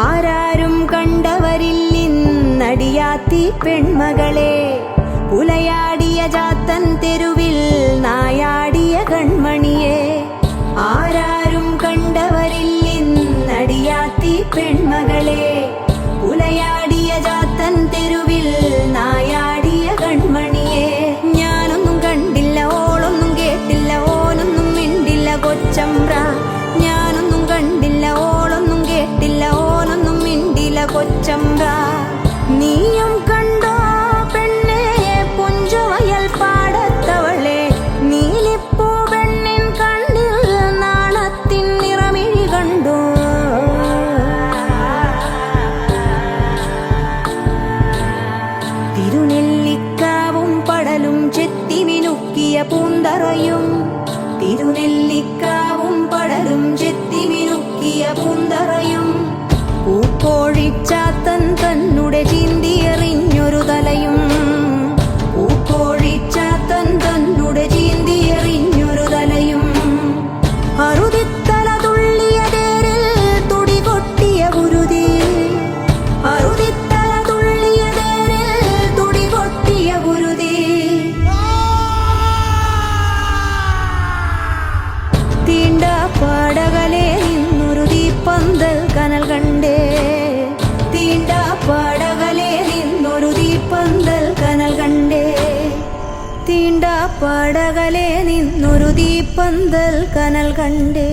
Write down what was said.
ആരാരും കണ്ടവരില്ലിന്നടിയാത്തി പെൺമകളെ. പുലയാടിയ ചാത്തൻ തെരുവിൽ നായാടിയ കൺമണിയെ. ആരാരും കണ്ടവരില്ലിന്നടിയാത്തി പെൺമകളെ. പുലയാടിയ ചാത്തൻ തെരുവിൽ നായാടിയ കൺമണിയെ. ഞാനൊന്നും കണ്ടില്ല, ഓളൊന്നും കേട്ടില്ല, ഓനൊന്നും മിണ്ടില്ല കൊച്ചമ്പ്ര. ഞാനൊന്നും കണ്ടില്ല, ഓളൊന്നും കേട്ടില്ല, ഓനൊന്നും മിണ്ടില്ല കൊച്ചമ്പ്ര. നീയും കണ്ടോ പെണ്ണെ പുഞ്ചവയൽ പാടത്തവളെ. നീലിപ്പൂ പെണ്ണിൻ കണ്ണിൽ നാണത്തിൻ നിറമിഴി കണ്ടു. തിരുനെല്ലിക്കാവും പടലും ചെത്തിമിനുക്കിയ പൂന്തറയും. തിരുനെല്ലിക്കാവും പടലും ചെത്തിമിനുക്കിയ പൂന്തറയും. പൂക്കോഴിച്ചാത്തൻ തന്നുടെ ചീന്തിയെറിഞ്ഞൊരു തലയും. പൂക്കോഴിച്ചാത്തൻ തന്നുടെ ചീന്തിയെറിഞ്ഞൊരു തലയും. അറുതിത്തല തുള്ളിയ തേരിൽ തുടികൊട്ടിയ ഗുരുതി. അറുതിത്തല തുള്ളിയ തേരിൽ തുടികൊട്ടിയ ഗുരുതി. തീണ്ട പാടകലെ നിന്നൊരു തീപ്പന്തൽ കനൽ കണ്ടേ. തീണ്ട പാടകലെ നിന്നൊരു തീപ്പന്തൽ കനൽ കണ്ടേ. തീണ്ട പാടകലെ നിന്നൊരു തീപ്പന്തൽ കനൽ കണ്ടേ.